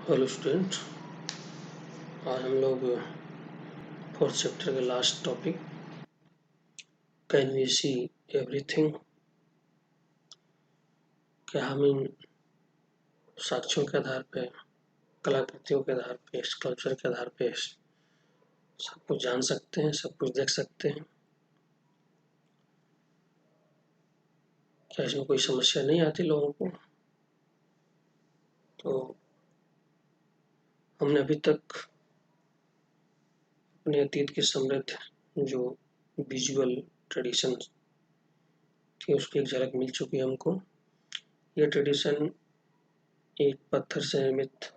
Hello student, आज हम लोग फोर्थ चैप्टर के last topic can we see everything, क्या हम इन साक्ष्यों के आधार पे, कलाकृतियों के आधार पे, स्कल्पचर के आधार पे सब कुछ जान सकते हैं, सब कुछ देख सकते हैं? क्या इसमें कोई समस्या नहीं आती लोगों को? तो हमने अभी तक अपने अतीत की समृद्ध जो विजुअल ट्रेडिशन थी उसकी एक झलक मिल चुकी है हमको। यह ट्रेडिशन एक पत्थर से निर्मित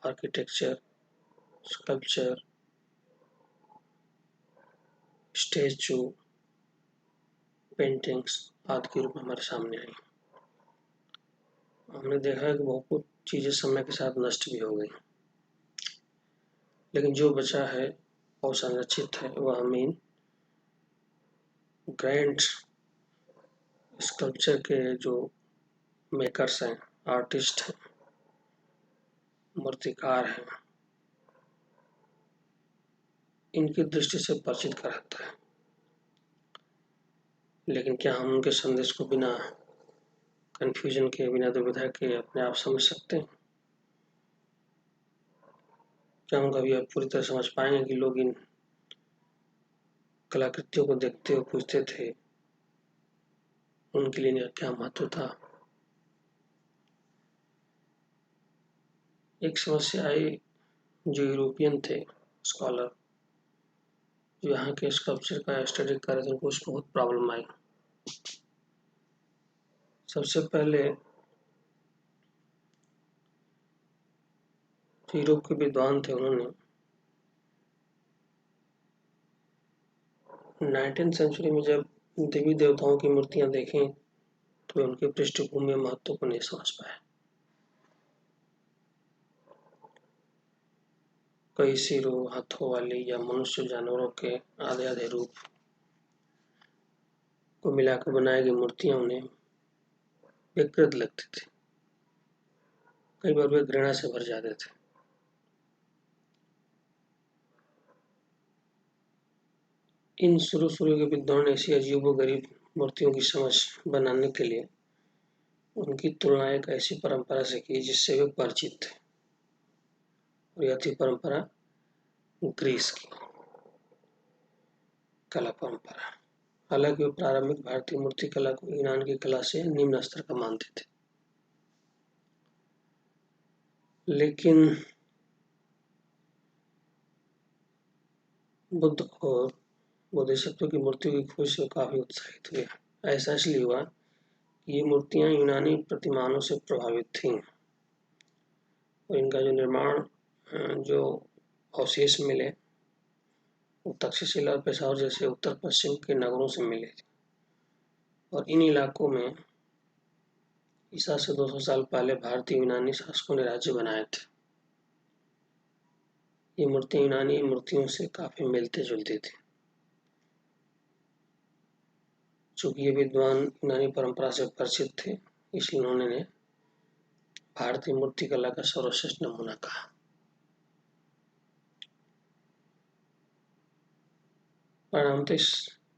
आर्किटेक्चर, स्कल्पचर, स्टेचू, पेंटिंग्स आदि के रूप में हमारे सामने आई। हमने देखा है कि बहुत कुछ चीज़ें समय के साथ नष्ट भी हो गई, लेकिन जो बचा है और संरक्षित है वह हमें ग्रैंड स्कल्पचर के जो मेकर्स हैं, आर्टिस्ट हैं, मूर्तिकार हैं, इनकी दृष्टि से परिचित कराता है। लेकिन क्या हम उनके संदेश को बिना कंफ्यूजन के, बिना दुविधा के अपने आप समझ सकते हैं? क्या हम कभी अब पूरी तरह समझ पाएंगे कि लोग इन कलाकृतियों को देखते हुए पूछते थे उनके लिए क्या महत्व था? एक समस्या आई, जो यूरोपियन थे स्कॉलर, जो यहाँ के स्कल्पचर का स्टडी कर रहे थे, उनको उसमें बहुत प्रॉब्लम आई। सबसे पहले यूरोप के विद्वान थे, उन्होंने 19th सेंचुरी में जब देवी देवताओं की मूर्तियां देखें तो उनके पृष्ठभूमि में महत्व को नहीं समझ पाए। कई सिरों, हाथों वाली या मनुष्य जानवरों के आधे आधे रूप को मिलाकर बनाई गई मूर्तियां उन्हें विकृत लगती थी। कई बार वे घृणा से भर जाते थे। इन शुरू के विद्वानों ने ऐसी अजीबोगरीब मूर्तियों की समझ बनाने के लिए उनकी तुलना एक ऐसी परंपरा से की जिससे वे परिचित थे, और यह थी परंपरा ग्रीस की कला परंपरा। हालांकि वे प्रारंभिक भारतीय मूर्ति कला को यूनान की कला से निम्न स्तर का मानते थे, लेकिन बुद्ध और बोधिसत्व की मूर्तियों की खोज से काफी उत्साहित हुए। ऐसा इसलिए हुआ कि ये मूर्तियां यूनानी प्रतिमानों से प्रभावित थीं, और इनका जो निर्माण, जो अवशेष मिले वो तक्षशिला और पेशावर जैसे उत्तर पश्चिम के नगरों से मिले, और इन इलाकों में ईसा से 200 साल पहले भारतीय यूनानी शासकों ने राज्य बनाए थे। ये मूर्तियां यूनानी मूर्तियों से काफी मिलती जुलती थी। चूंकि ये विद्वान यूनानी परंपरा से परिचित थे, इसलिए उन्होंने भारतीय मूर्तिकला का सर्वश्रेष्ठ नमूना कहा। परिणामतः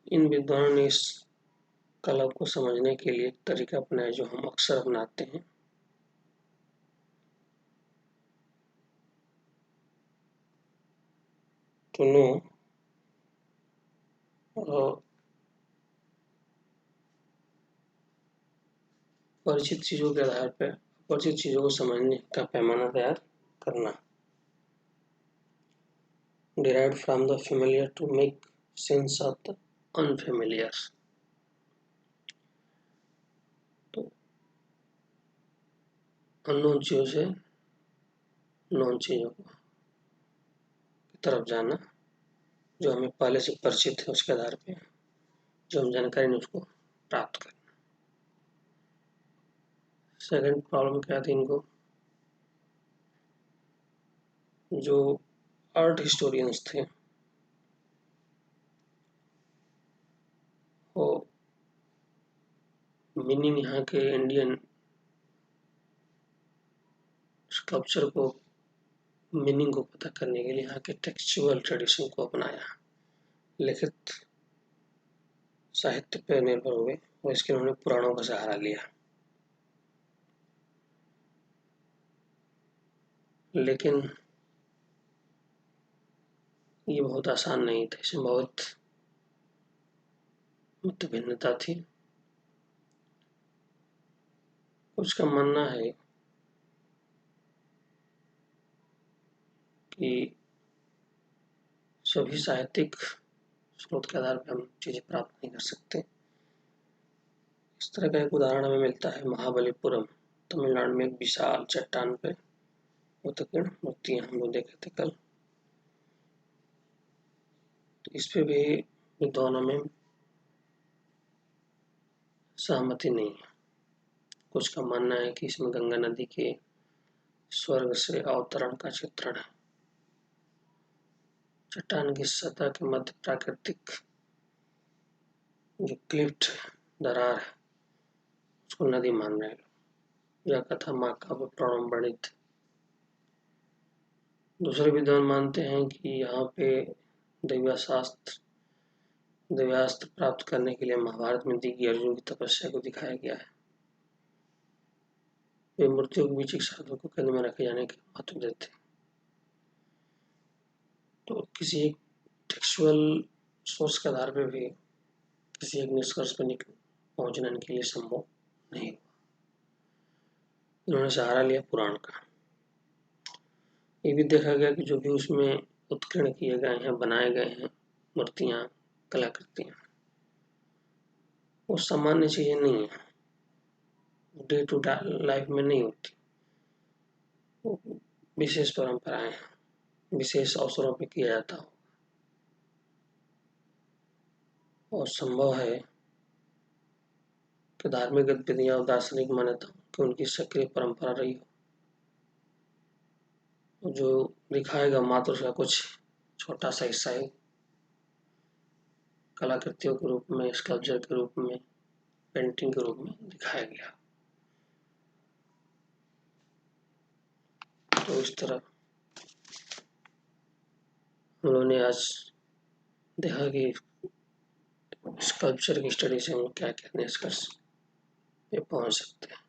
इन विद्वानों ने इस कला को समझने के लिए एक तरीका अपनाया जो हम अक्सर अपनाते हैं। टू नो परिचित चीजों के आधार पर अपरिचित चीजों को समझने का पैमाना तैयार करना। Derived from the familiar to make sense of the unfamiliar. तो अननोन चीजों से नॉन चीजों की तरफ जाना, जो हमें पहले से परिचित है उसके आधार पे जो हम जानकारी नहीं उसको प्राप्त करना। सेकंड प्रॉब्लम क्या थी इनको, जो आर्ट हिस्टोरियंस थे वो मीनिंग यहाँ के इंडियन स्कल्पचर को मीनिंग को पता करने के लिए यहाँ के टेक्सचुअल ट्रेडिशन को अपनाया, लिखित साहित्य पर निर्भर हुए और इसके उन्होंने पुराणों का सहारा लिया। लेकिन ये बहुत आसान नहीं था, इसमें बहुत मत भिन्नता थी। कुछ का मानना है कि सभी साहित्यिक स्रोत के आधार पर हम चीजें प्राप्त नहीं कर सकते। इस तरह का एक उदाहरण हमें मिलता है महाबलीपुरम, तमिलनाडु में एक विशाल चट्टान पे उत्कीर्ण मूर्तियां हम लोग देखे थे कल। तो इस पे भी विद्वानों में सहमति नहीं है। कुछ का मानना है कि इसमें गंगा नदी के स्वर्ग से अवतरण का चित्रण है। चट्टान की सतह के मध्य प्राकृतिक जो क्लिफ्ट दरार है उसको नदी मान रहे हैं। यह कथा महाकाव्य पुराण वर्णित। दूसरे विद्वान मानते हैं कि यहाँ पे दिव्यास्त्र प्राप्त करने के लिए महाभारत में दी गई अर्जुन की तपस्या को दिखाया गया है। वे मूर्तियों के बीच एक साधु को केंद्र में रखे जाने के महत्व देते हैं। तो किसी एक टेक्सुअल सोर्स के आधार पर भी किसी एक निष्कर्ष पर पहुंचना इनके लिए संभव नहीं हुआ। इन्होंने सहारा लिया पुराण का। ये भी देखा गया कि जो भी उसमें उत्कीर्ण किए गए हैं, बनाए गए हैं मूर्तियां, कलाकृतियां, वो सामान्य चीजें नहीं है, डे टू डे लाइफ में नहीं होती। वो विशेष परंपराएं हैं, विशेष अवसरों पे किया जाता हो। और संभव है कि धार्मिक गतिविधियां और दार्शनिक मान्यता कि उनकी सक्रिय परंपरा रही हो। जो दिखाएगा मात्र उसका कुछ छोटा सा हिस्सा ही कलाकृतियों के रूप में, स्कल्पचर के रूप में, पेंटिंग के रूप में दिखाया गया। तो इस तरह उन्होंने आज देखा कि स्कल्पचर की स्टडी से हम क्या क्या निष्कर्ष पे पहुंच सकते हैं।